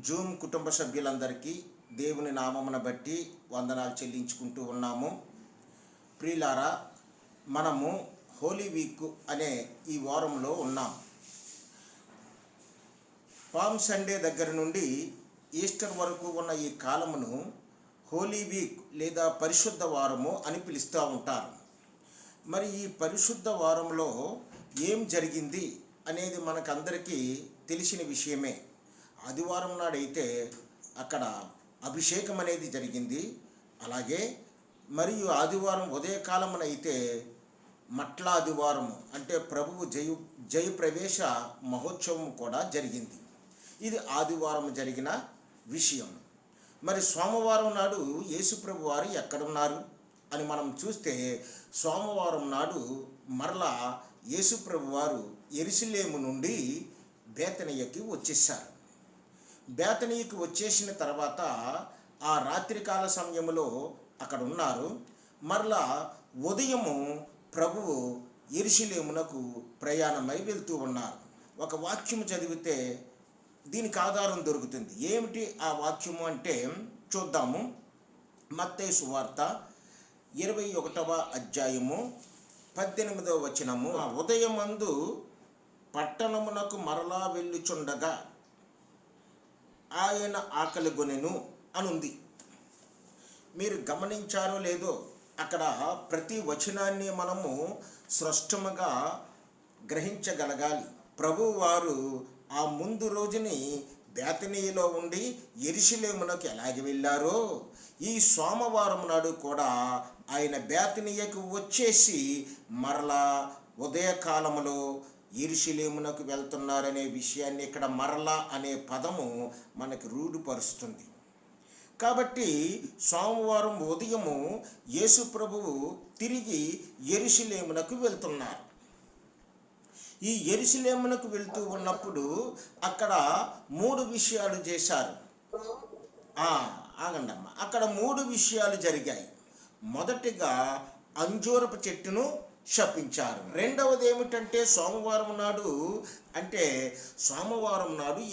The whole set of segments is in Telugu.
జూమ్ కుటుంబ సభ్యులందరికీ దేవుని నామమున బట్టి వందనాలు చెల్లించుకుంటూ ఉన్నాము. ప్రియులారా, మనము హోలీ వీక్ అనే ఈ వారంలో ఉన్నాం. పామ్ సండే దగ్గర నుండి ఈస్టర్ వరకు ఉన్న ఈ కాలమును హోలీ వీక్ లేదా పరిశుద్ధ వారము అని పిలుస్తూ ఉంటారు. మరి ఈ పరిశుద్ధ వారంలో ఏం జరిగింది అనేది మనకందరికీ తెలిసిన విషయమే. ఆదివారం నాడైతే అక్కడ అభిషేకం అనేది జరిగింది. అలాగే మరియు ఆదివారం ఉదయకాలమునైతే మట్ల ఆదివారం అంటే ప్రభువు జయ ప్రవేశ మహోత్సవం కూడా జరిగింది. ఇది ఆదివారం జరిగిన విషయం. మరి సోమవారం నాడు యేసుప్రభు వారు ఎక్కడున్నారు అని మనం చూస్తే, సోమవారం నాడు మరలా యేసుప్రభు వారు యెరూషలేము నుండి బేతనియకి వచ్చేసారు. బేతనీకి వచ్చేసిన తర్వాత ఆ రాత్రికాల సమయంలో అక్కడ ఉన్నారు. మరలా ఉదయము ప్రభువు యెరూషలేమునకు ప్రయాణమై వెళ్తూ ఉన్నారు. ఒక వాక్యము చదివితే దీనికి ఆధారం దొరుకుతుంది. ఏమిటి ఆ వాక్యము అంటే చూద్దాము. మత్తయి సువార్త 21వ అధ్యాయము 18వ వచనము. ఉదయమందు పట్టణమునకు మరలా వెళ్ళుచుండగా ఆయన ఆకలి గొనెను అనుంది. మీరు గమనించారో లేదో, అక్కడ ప్రతి వచనాన్ని మనము స్పష్టంగా గ్రహించగలగాలి. ప్రభువు వారు ఆ ముందు రోజుని బేతనీలో ఉండి యెరూషలేమునకు ఎలాగ వెళ్ళారో, ఈ సోమవారం నాడు కూడా ఆయన బేతనీయకు వచ్చేసి మరలా ఉదయకాలములో యెరూషలేమునకు వెళ్తున్నారనే విషయాన్ని ఇక్కడ మరలా అనే పదము మనకి రూఢిపరుస్తుంది. కాబట్టి సోమవారం ఉదయము యేసు ప్రభువు తిరిగి యెరూషలేమునకు వెళ్తున్నారు. ఈ యెరూషలేమునకు వెళ్తూ ఉన్నప్పుడు అక్కడ 3 విషయాలు చేశారు. ఆగండమ్మ, అక్కడ 3 విషయాలు జరిగాయి. మొదటిగా అంజూరపు చెట్టును శపించారు. రెండవది ఏమిటంటే సోమవారం నాడు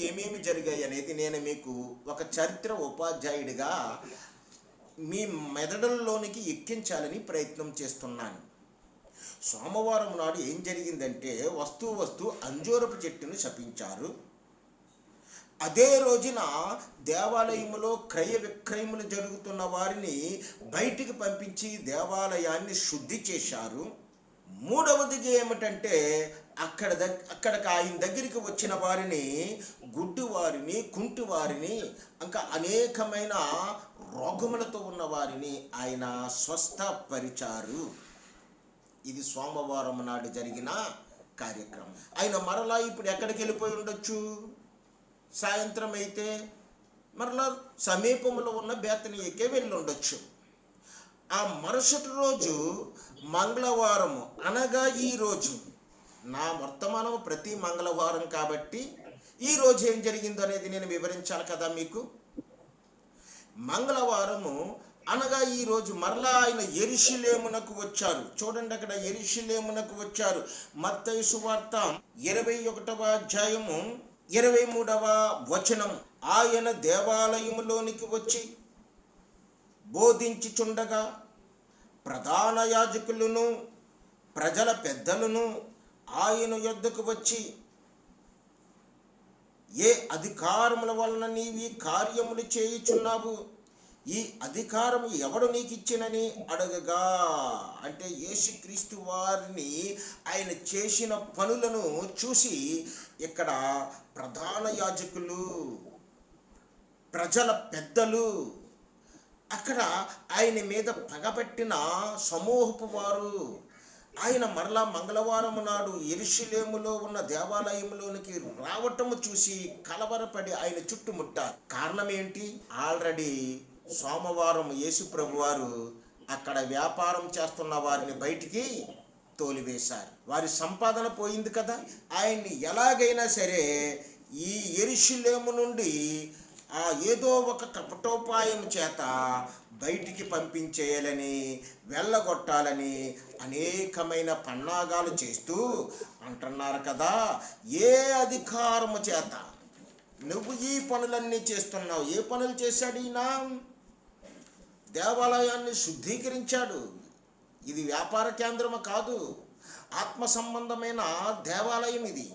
ఏమేమి జరిగాయి అనేది నేను మీకు ఒక చరిత్ర ఉపాధ్యాయుడిగా మీ మెదడుల్లోనికి ఎక్కించాలని ప్రయత్నం చేస్తున్నాను. సోమవారం నాడు ఏం జరిగిందంటే వస్తూ అంజూరపు చెట్టును శపించారు. అదే రోజున దేవాలయములో క్రయ విక్రయములు జరుగుతున్న వారిని బయటికి పంపించి దేవాలయాన్ని శుద్ధి చేశారు. మూడవదిగా ఏమిటంటే అక్కడికి ఆయన దగ్గరికి వచ్చిన వారిని, గుడ్డి వారిని, కుంటి వారిని, ఇంకా అనేకమైన రోగములతో ఉన్న వారిని ఆయన స్వస్థపరిచారు. ఇది సోమవారం నాడు జరిగిన కార్యక్రమం. ఆయన మరలా ఇప్పుడు ఎక్కడికి వెళ్ళిపోయి ఉండొచ్చు? సాయంత్రం అయితే మరలా సమీపంలో ఉన్న బేతనీయకే వెళ్ళి ఉండొచ్చు. ఆ మరుసటి రోజు మంగళవారము అనగా ఈరోజు, నా వర్తమానం ప్రతి మంగళవారం కాబట్టి ఈరోజు ఏం జరిగిందో అనేది నేను వివరించాలి కదా మీకు. మంగళవారము అనగా ఈరోజు మరలా ఆయన యెరూషలేమునకు వచ్చారు. చూడండి, అక్కడ యెరూషలేమునకు వచ్చారు. మత్తయి సువార్త 21వ అధ్యాయము 23వ వచనం. ఆయన దేవాలయములోనికి వచ్చి బోధించుచుండగా ప్రధాన యాజకులను ప్రజల పెద్దలను ఆయన యొద్దకు వచ్చి, ఏ అధికారముల వలన నీవి కార్యములు చేయుచున్నావు? ఈ అధికారం ఎవడు నీకు ఇచ్చినని అడగగా, అంటే యేసుక్రీస్తు వారిని ఆయన చేసిన పనులను చూసి ఇక్కడ ప్రధాన యాజకులు, ప్రజల పెద్దలు, అక్కడ ఆయన మీద పగబట్టిన సమూహపు వారు ఆయన మరలా మంగళవారం నాడు యెరూషలేములో ఉన్న దేవాలయంలోనికి రావటము చూసి కలవరపడి ఆయన చుట్టుముట్టారు. కారణం ఏంటి? ఆల్రెడీ సోమవారం యేసు ప్రభు వారు అక్కడ వ్యాపారం చేస్తున్న వారిని బయటికి తోలివేశారు. వారి సంపాదన పోయింది కదా. ఆయన్ని ఎలాగైనా సరే ఈ యెరూషలేము నుండి ఏదో ఒక కపటోపాయం చేత బయటికి పంపించేయాలని, వెళ్ళగొట్టాలని అనేకమైన పన్నాగాలు చేస్తూ అంటున్నారు కదా. ఏ అధికారము చేత నువ్వు ఈ పనులన్నీ చేస్తున్నావు. ఏ పనులు చేశాడు ఈయన? దేవాలయాన్ని శుద్ధీకరించాడు. ఇది వ్యాపార కేంద్రము కాదు, ఆత్మ సంబంధమైన దేవాలయం ఇది.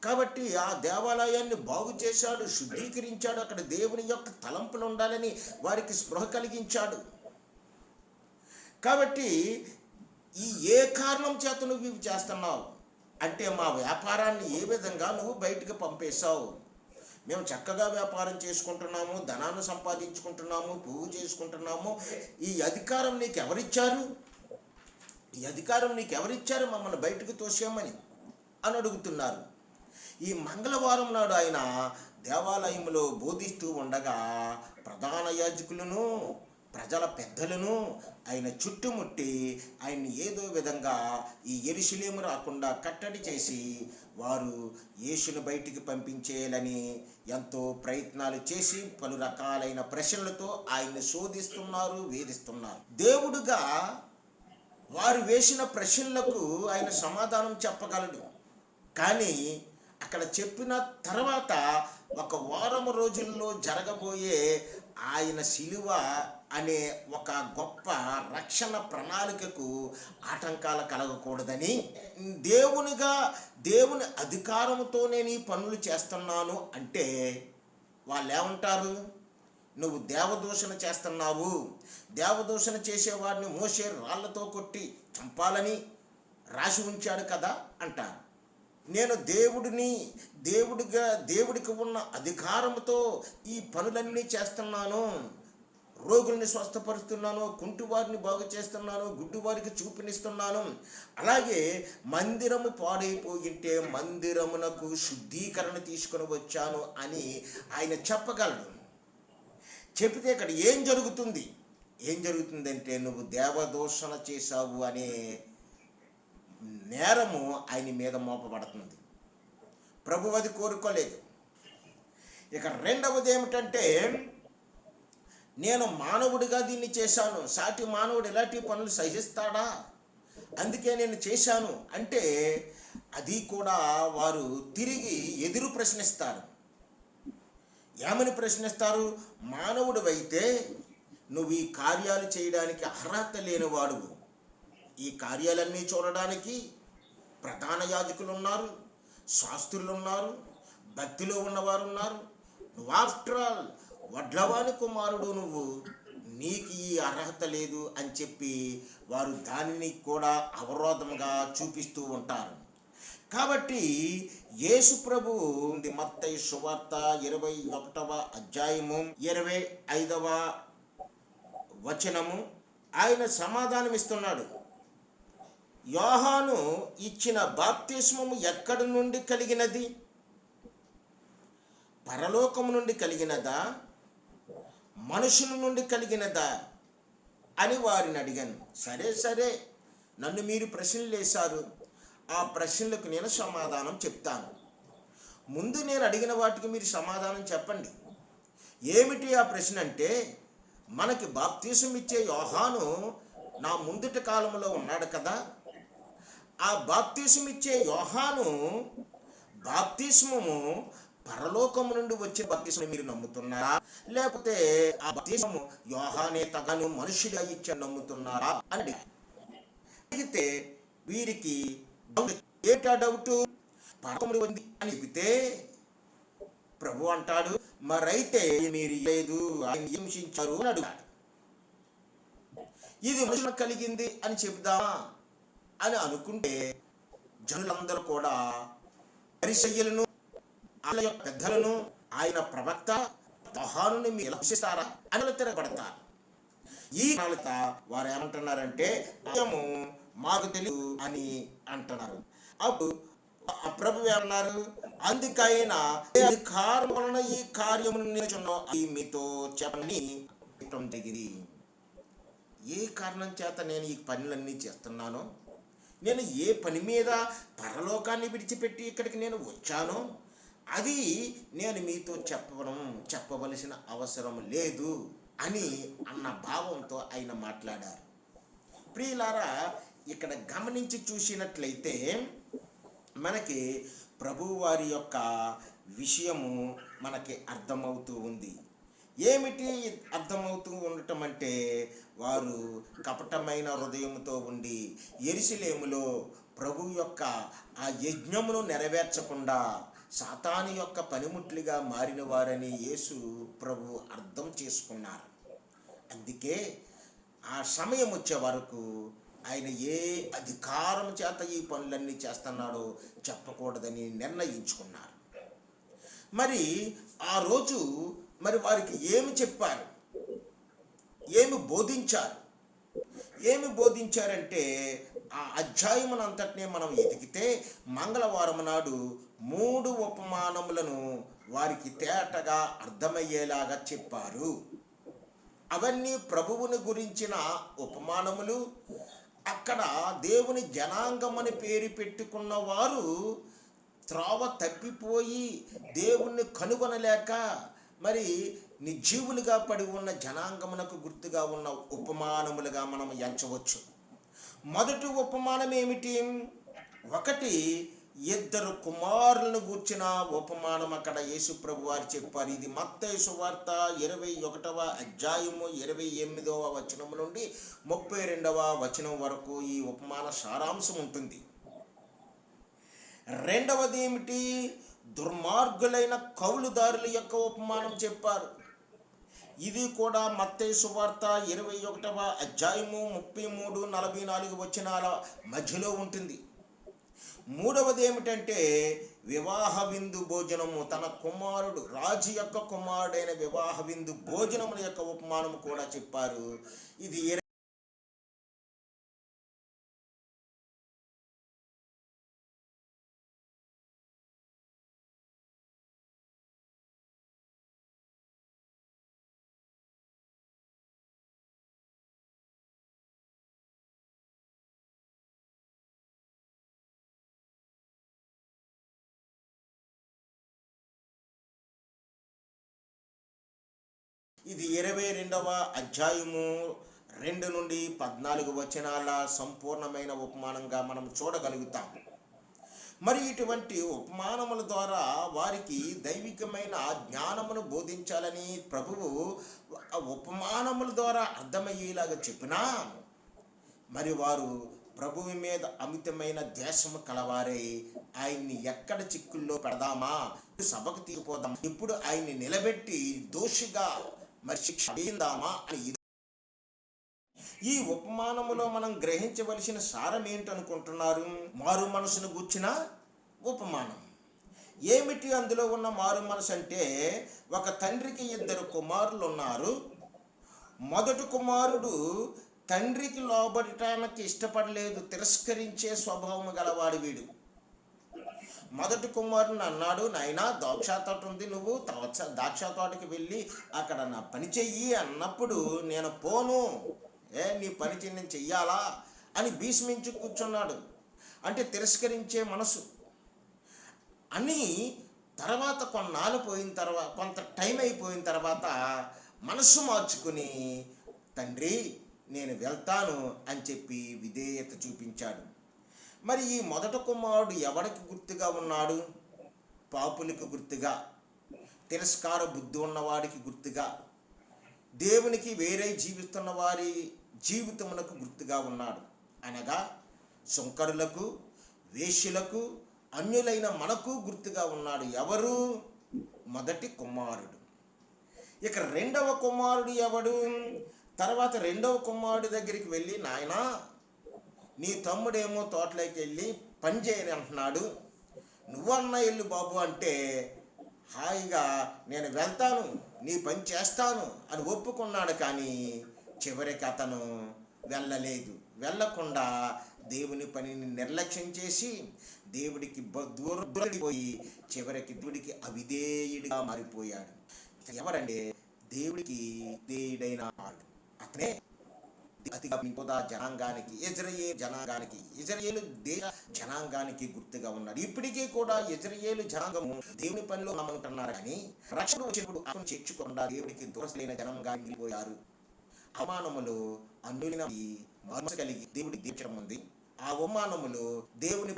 కాబట్టి ఆ దేవాలయాన్ని బాగు చేశాడు, శుద్ధీకరించాడు. అక్కడ దేవుని యొక్క తలంపులు ఉండాలని వారికి స్పృహ కలిగించాడు. కాబట్టి ఏ కారణం చేత నువ్వు ఇవి చేస్తున్నావు అంటే, మా వ్యాపారాన్ని ఏ విధంగా నువ్వు బయటికి పంపేశావు. మేము చక్కగా వ్యాపారం చేసుకుంటున్నాము, ధనాన్ని సంపాదించుకుంటున్నాము, పువ్వు చేసుకుంటున్నాము. ఈ అధికారం నీకు ఎవరిచ్చారు? ఈ అధికారం నీకు ఎవరిచ్చారు మమ్మల్ని బయటకు తోసేయమని అని అడుగుతున్నారు. ఈ మంగళవారం నాడు ఆయన దేవాలయంలో బోధిస్తూ ఉండగా ప్రధాన యాజకులను, ప్రజల పెద్దలను ఆయన చుట్టుముట్టి ఆయన్ని ఏదో విధంగా ఈ యెరూషలేము రాకుండా కట్టడి చేసి వారు యేసును బయటికి పంపించేయాలని ఎంతో ప్రయత్నాలు చేసి పలు రకాలైన ప్రశ్నలతో ఆయన్ని శోధిస్తున్నారు, వేధిస్తున్నారు. దేవుడుగా వారు వేసిన ప్రశ్నలకు ఆయన సమాధానం చెప్పగలడు. కానీ అక్కడ చెప్పిన తర్వాత ఒక వారం రోజుల్లో జరగబోయే ఆయన శిలువ అనే ఒక గొప్ప రక్షణ ప్రణాళికకు ఆటంకాలు కలగకూడదని, దేవుని అధికారంతో నేను ఈ పనులు చేస్తున్నాను అంటే వాళ్ళు ఏమంటారు? నువ్వు దేవదూషణ చేస్తున్నావు, దేవదూషణ చేసేవాడిని మోషే రాళ్లతో కొట్టి చంపాలని రాసి ఉంచాడు కదా అంటారు. నేను దేవుడికి ఉన్న అధికారంతో ఈ పనులన్నీ చేస్తున్నాను. రోగుల్ని స్వస్థపరుస్తున్నాను, కుంటివారిని బాగు చేస్తున్నాను, గుడ్డివారికి చూపునిస్తున్నాను. అలాగే మందిరము పాడైపోయింటే మందిరమునకు శుద్ధీకరణ తీసుకొని వచ్చాను అని ఆయన చెప్పగలడు. చెప్తే ఇక్కడ ఏం జరుగుతుందంటే నువ్వు దేవదూషణ చేశావు అనే నేరము ఆయన మీద మోపబడుతుంది. ప్రభు అది కోరుకోలేదు. ఇక రెండవది ఏమిటంటే, నేను మానవుడిగా దీన్ని చేశాను, సాటి మానవుడు ఇలాంటి పనులు సహిస్తాడా, అందుకే నేను చేశాను అంటే అది కూడా వారు తిరిగి ఎదురు ప్రశ్నిస్తారు. ఏమని ప్రశ్నిస్తారు? మానవుడివైతే నువ్వు ఈ కార్యాలు చేయడానికి అర్హత లేనివాడువు. ఈ కార్యాలన్నీ చూడడానికి ప్రధాన యాజకులు ఉన్నారు, శాస్త్రులు ఉన్నారు, భక్తిలో ఉన్నవారు ఉన్నారు. నువ్వు ఆఫ్టర్ ఆల్ వడ్లవాని కుమారుడు, నీకు ఈ అర్హత లేదు అని చెప్పి వారు దానిని కూడా అవరోధంగా చూపిస్తూ ఉంటారు. కాబట్టి యేసు ప్రభువు మత్తయి సువార్త 21వ అధ్యాయము 25వ వచనము ఆయన సమాధానం ఇస్తున్నాడు. యోహాను ఇచ్చిన బాప్తిస్మము ఎక్కడి నుండి కలిగినది? పరలోకము నుండి కలిగినదా, మనుషుల నుండి కలిగినదా అని వారిని అడిగాను. సరే నన్ను మీరు ప్రశ్నలు వేశారు, ఆ ప్రశ్నలకు నేను సమాధానం చెప్తాను. ముందు నేను అడిగిన వాటికి మీరు సమాధానం చెప్పండి. ఏమిటి ఆ ప్రశ్న అంటే, మనకి బాప్తిసం ఇచ్చే యోహాను నా ముందుటి కాలంలో ఉన్నాడు కదా, ఆ బాప్తిసం ఇచ్చే యోహాను బాప్తిస్మము పరలోకము నుండి వచ్చే బాప్తిస్మం మీరు నమ్ముతున్నారా, లేకపోతే ఆ బాప్తిస్మము యోహానే తగను మనుషుడిగా ఇచ్చే నమ్ముతున్నారా అని అడిగితే వీరికి ఏటా డౌట్? పరలోకము ఉంది అని చెబితే ప్రభు అంటాడు, మరైతే మీరు లేదు ఆయన హింసించారు అని అడుగుతాడు. ఇది మనుషులకు కలిగింది అని చెబుదామా అని అనుకుంటే జనులందరూ కూడా పరిసయ్యులను, ఆలయ పెద్దలను, ఆయన ప్రవక్త యోహానుని మీరు ఎలా విశ్వసిస్తారా అని తిరగబడతారు. ఈ నాలుక వారు ఏమంటున్నారంటే మాకు తెలియదు అని అంటున్నారు. అప్పుడు ప్రభు ఏమన్నారు? అందుకైనా అధికారం వలన ఈ కార్యమును మీతో చెప్పని జరిగింది. ఏ కారణం చేత నేను ఈ పనులన్నీ చేస్తున్నానో, నేను ఏ పని మీద పరలోకాన్ని విడిచిపెట్టి ఇక్కడికి నేను వచ్చానో అది నేను మీతో చెప్పవలసిన అవసరం లేదు అని అన్న భావంతో ఆయన మాట్లాడారు. ప్రియులారా, ఇక్కడ గమనించి చూసినట్లయితే మనకి ప్రభువారి యొక్క విషయము మనకి అర్థమవుతూ ఉంది. ఏమిటి అర్థమవుతూ ఉండటం అంటే, వారు కపటమైన హృదయంతో ఉండి యెరూషలేములో ప్రభు యొక్క ఆ యజ్ఞమును నెరవేర్చకుండా సాతాను యొక్క పనిముట్లుగా మారిన వారని యేసు ప్రభు అర్థం చేసుకున్నారు. అందుకే ఆ సమయం వచ్చే వరకు ఆయన ఏ అధికారం చేత ఈ పనులన్నీ చేస్తున్నాడో చెప్పకూడదని నిర్ణయించుకున్నారు. మరి ఆ రోజు మరి వారికి ఏమి చెప్పారు, ఏమి బోధించారు? ఏమి బోధించారంటే, ఆ అధ్యాయమునంతటినీ మనం ఎతికితే మంగళవారం నాడు 3 ఉపమానములను వారికి తేటగా అర్థమయ్యేలాగా చెప్పారు. అవన్నీ ప్రభువుని గురించిన ఉపమానములు. అక్కడ దేవుని జనాంగమని పేరు పెట్టుకున్న వారు త్రోవ తప్పిపోయి దేవుణ్ణి కనుగొనలేక మరి నిర్జీవులుగా పడి ఉన్న జనాంగమునకు గుర్తుగా ఉన్న ఉపమానములుగా మనం ఎంచవచ్చు. మొదటి ఉపమానం ఏమిటి? ఒకటి, 2 కుమారులను గూర్చిన ఉపమానం అక్కడ యేసు ప్రభు వారు చెప్పారు. ఇది మత్తయి సువార్త 21వ అధ్యాయము 28వ వచనం నుండి 32వ వచనం వరకు ఈ ఉపమాన సారాంశం ఉంటుంది. రెండవది ఏమిటి? దుర్మార్గులైన కౌలుదారుల యొక్క ఉపమానం చెప్పారు. ఇది కూడా మత్తయి సువార్త 21వ అధ్యాయము 33, 44 వచనాల మధ్యలో ఉంటుంది. మూడవది ఏమిటంటే, వివాహ విందు భోజనము, తన కుమారుడు రాజు యొక్క కుమారుడైన వివాహ విందు భోజనముల యొక్క ఉపమానం కూడా చెప్పారు. ఇది ఇది 22వ అధ్యాయము 2 నుండి 14 వచనాల సంపూర్ణమైన ఉపమానంగా మనం చూడగలుగుతాం. మరి ఇటువంటి ఉపమానముల ద్వారా వారికి దైవికమైన జ్ఞానమును బోధించాలని ప్రభువు ఉపమానముల ద్వారా అర్థమయ్యేలాగా చెప్పినా, మరి వారు ప్రభువు మీద అమితమైన ద్వేషము కలవారై ఆయన్ని ఎక్కడ చిక్కుల్లో పెడదామా, సభకు తీరిపోదాం, ఇప్పుడు ఆయన్ని నిలబెట్టి దోషిగా మరి శిక్ష వేయిందామా అని. ఈ ఉపమానములో మనం గ్రహించవలసిన సారం ఏంటనుకుంటున్నారు? మారు మనసును గూర్చిన ఉపమానం. ఏమిటి అందులో ఉన్న మారు మనసు అంటే, ఒక తండ్రికి 2 కుమారులు ఉన్నారు. మొదటి కుమారుడు తండ్రికి లోబడటానికి ఇష్టపడలేదు, తిరస్కరించే స్వభావం గలవాడు వీడు. మొదటి కుమారుని అన్నాడు, నాయనా ద్రాక్ష తోట ఉంది, నువ్వు ద్రాక్ష తోటకి వెళ్ళి అక్కడ నా పని చెయ్యి అన్నప్పుడు, నేను పోను, నీ పని నేను చెయ్యాలా అని భీష్మించి కూర్చున్నాడు. అంటే తిరస్కరించే మనసు అని. తర్వాత కొన్నాళ్ళు పోయిన తర్వాత, కొంత టైం అయిపోయిన తర్వాత మనసు మార్చుకుని, తండ్రి నేను వెళ్తాను అని చెప్పి విధేయత చూపించాడు. మరి ఈ మొదటి కుమారుడు ఎవరికి గుర్తుగా ఉన్నాడు? పాపులకు గుర్తుగా, తిరస్కార బుద్ధి ఉన్నవాడికి గుర్తుగా, దేవునికి వేరే జీవిస్తున్న వారి జీవితమునకు గుర్తుగా ఉన్నాడు. అనగా సుంకరులకు, వేశ్యులకు, అన్యులైన మనకు గుర్తుగా ఉన్నాడు. ఎవరు? మొదటి కుమారుడు. ఇక రెండవ కుమారుడు ఎవడు? తర్వాత రెండవ కుమారుడి దగ్గరికి వెళ్ళి, నాయనా నీ తమ్ముడేమో తోటలోకి వెళ్ళి పని చేయని అంటున్నాడు, నువ్వన్న వెళ్ళు బాబు అంటే, హాయిగా నేను వెళ్తాను, నీ పని చేస్తాను అని ఒప్పుకున్నాడు. కానీ చివరికి అతను వెళ్ళలేదు. వెళ్ళకుండా దేవుని పనిని నిర్లక్ష్యం చేసి దేవుడికి దూరపోయి చివరికి దేవుడికి అవిధేయుడిగా మారిపోయాడు. ఎవరంటే దేవుడికి విధేయుడైన వాడు అతనే అతిగా జనాంగానికి, ఇజ్రాయేలు దేశ జనాంగానికి గుర్తుగా ఉన్నాడు. ఇప్పటికీ కూడా ఇజ్రాయేలు జనాంగము దేవుని పనిలో నమ్ముకుంటున్నారు, కానీ రక్షణ వచ్చినప్పుడు అతను చేర్చుకుండా దేవుడికి దూరమైన జనంగా మిగిలిపోయారు. అవమానములు అన్యులైన మనసు కలిగి దేవుడికి దీక్షం ఉంది. ఆ అవమానములు దేవుని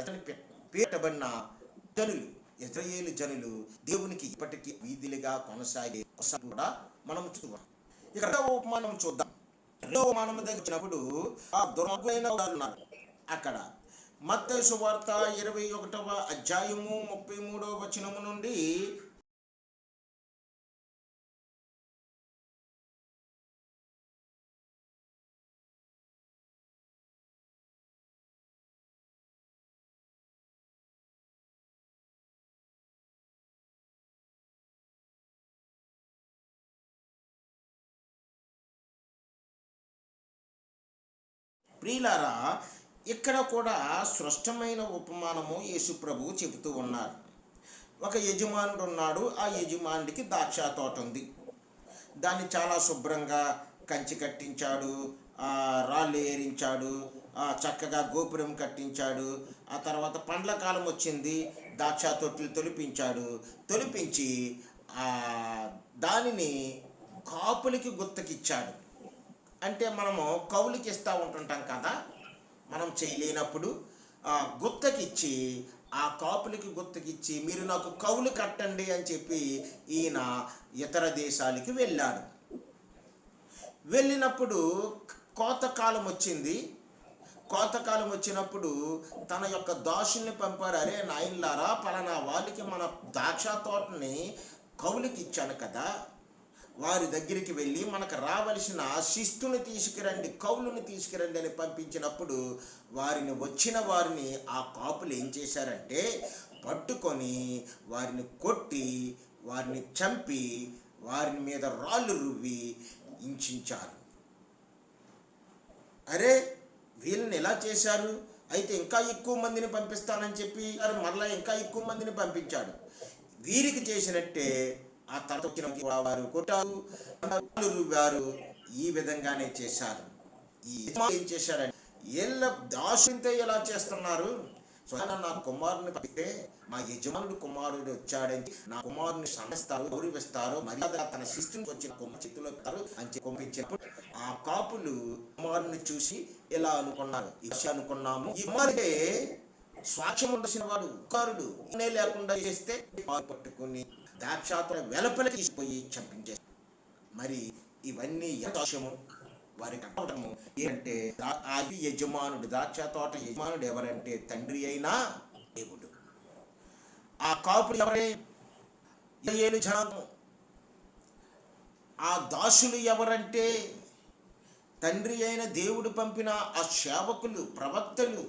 పెట్టబడిన జనులు ఇశ్రాయేలు జనులు దేవునికి ఇప్పటికీ వీధిలుగా కొనసాగే కూడా మనం చూద్దాం. ఇక్కడ రెండవ ఉపమానం చూద్దాం. రెండవ ఉపమానం దగ్గర వచ్చినప్పుడు ఆ దుర్మార్గులైన వారు ఉన్నారు. అక్కడ మత్తయి సువార్త 21వ అధ్యాయము 33వ వచనము నుండి ప్రియులారా, ఇక్కడ కూడా స్పష్టమైన ఉపమానము యేసు ప్రభువు చెబుతూ ఉన్నారు. ఒక యజమానుడు ఉన్నాడు. ఆ యజమానుడికి ద్రాక్ష తోట ఉంది. దాన్ని చాలా శుభ్రంగా కంచి కట్టించాడు, రాళ్ళు ఏరించాడు, చక్కగా గోపురం కట్టించాడు. ఆ తర్వాత పండ్ల కాలం వచ్చింది, ద్రాక్ష తొట్లు తొలిపించి దానిని కాపులకి గుత్తకిచ్చాడు. అంటే మనము కౌలుకి ఇస్తూ ఉంటుంటాం కదా, మనం చేయలేనప్పుడు గుత్తకిచ్చి, ఆ కాపులకి గుత్తకిచ్చి మీరు నాకు కౌలు కట్టండి అని చెప్పి ఈయన ఇతర దేశాలకి వెళ్ళాడు. వెళ్ళినప్పుడు కోతకాలం వచ్చింది. కోతకాలం వచ్చినప్పుడు తన యొక్క దాసుల్ని పంపారు. అరే నాయనలారా, పలానా వాళ్ళకి మన ద్రాక్ష తోటని కౌలుకి ఇచ్చాను కదా, వారి దగ్గరికి వెళ్ళి మనకు రావలసిన శిస్తుని తీసుకురండి, కౌలుని తీసుకురండి అని పంపించినప్పుడు వచ్చిన వారిని ఆ కాపులు ఏం చేశారంటే పట్టుకొని వారిని కొట్టి, వారిని చంపి, వారి మీద రాళ్ళు రువ్వి హింసించారు. అరే వీళ్ళని ఎలా చేశారు, అయితే ఇంకా ఎక్కువ మందిని పంపిస్తానని చెప్పి మరలా ఇంకా ఎక్కువ మందిని పంపించాడు. వీరికి చేసినట్టే ఆ తర్వాత వచ్చిన వారు కొట్టారు, రువ్వారు. ఈ విధంగానే చేశారు. ఏం చేశారంటే వీళ్ళ దాసునితో ఎలా చేస్తున్నారు, నా కుమారుని పంపితే మా యజమానుడు కుమారుడు వచ్చాడని నా కుమారుని సమస్తారు, గౌరవిస్తారు, మర్యాద తన శిస్తుని వచ్చిన చేతిలో పెడతారు అని పంపించినప్పుడు ఆ కాపులు కుమారుని చూసి ఎలా అనుకున్నారు, అనుకున్నాము ఈ కుమారుడే స్వాక్షం ఉండాల్సిన వాడు కుమారుడు, లేకుండా చేస్తే పట్టుకుని ద్రాక్షాతోట వెలపలికి తీసుకుపోయి చంపించేస్తారు. మరి ఇవన్నీ యథాశము వారికి అర్థము ఏంటంటే ఆ యజమానుడు, ద్రాక్ష తోట యజమానుడు ఎవరంటే తండ్రి అయినా దేవుడు. ఆ కాపులు ఎవరే? ఇశ్రాయేలు జనాంగం. ఆ దాసులు ఎవరంటే తండ్రి అయిన దేవుడు పంపిన ఆ సేవకులు, ప్రవక్తలు,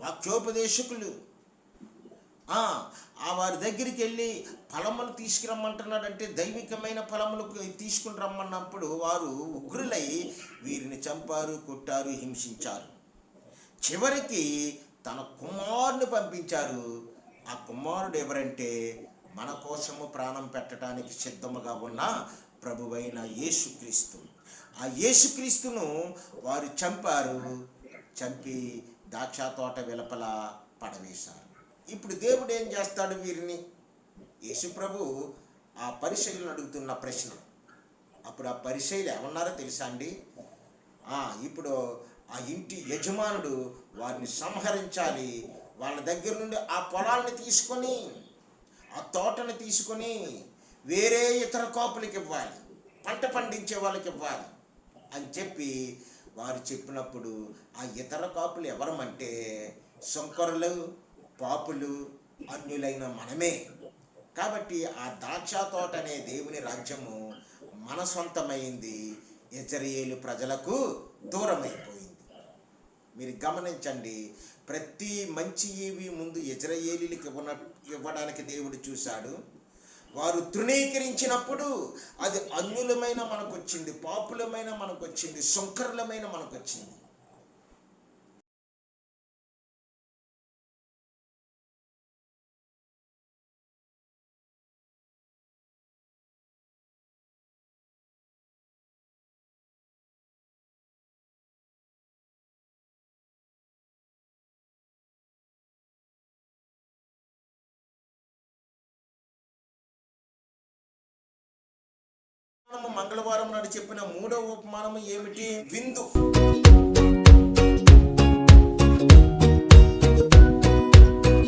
వాక్యోపదేశకులు. వారి దగ్గరికి వెళ్ళి ఫలములు తీసుకురమ్మంటున్నాడంటే దైవికమైన ఫలములు తీసుకుని రమ్మన్నప్పుడు వారు ఉగ్రులై వీరిని చంపారు, కొట్టారు, హింసించారు. చివరికి తన కుమారుని పంపించారు. ఆ కుమారుడు ఎవరంటే మన కోసము ప్రాణం పెట్టడానికి సిద్ధముగా ఉన్న ప్రభువైన యేసుక్రీస్తు. ఆ యేసుక్రీస్తును వారు చంపారు. చంపి ద్రాక్ష తోట వెలుపల పడవేశారు. ఇప్పుడు దేవుడు ఏం చేస్తాడు వీరిని? యేసు ప్రభు ఆ పరిసయ్యులను అడుగుతున్న ప్రశ్న. అప్పుడు ఆ పరిసయ్యులు ఏమన్నారో తెలుసా అండి? ఇప్పుడు ఆ ఇంటి యజమానుడు వారిని సంహరించాలి, వాళ్ళ దగ్గర నుండి ఆ పొలాలను తీసుకొని, ఆ తోటను తీసుకొని వేరే ఇతర కాపులకి ఇవ్వాలి, పంట పండించే వాళ్ళకి ఇవ్వాలి అని చెప్పి వారు చెప్పినప్పుడు ఆ ఇతర కాపులు ఎవరమంటే శంకరులు, పాపులు, అన్యులైన మనమే. కాబట్టి ఆ ద్రాక్ష తోట అనే దేవుని రాజ్యము మన సొంతమైంది, ఇశ్రాయేలు ప్రజలకు దూరమైపోయింది. మీరు గమనించండి, ప్రతి మంచి ఈవి ముందు ఇశ్రాయేలీలకు ఇవ్వడానికి దేవుడు చూశాడు. వారు తృణీకరించినప్పుడు అది అన్యులమైన మనకొచ్చింది, పాపులమైన మనకొచ్చింది, శంకరులమైన మనకొచ్చింది. మంగళవారం నాడు చెప్పిన మూడవ ఉపమానము ఏమిటి? విందు.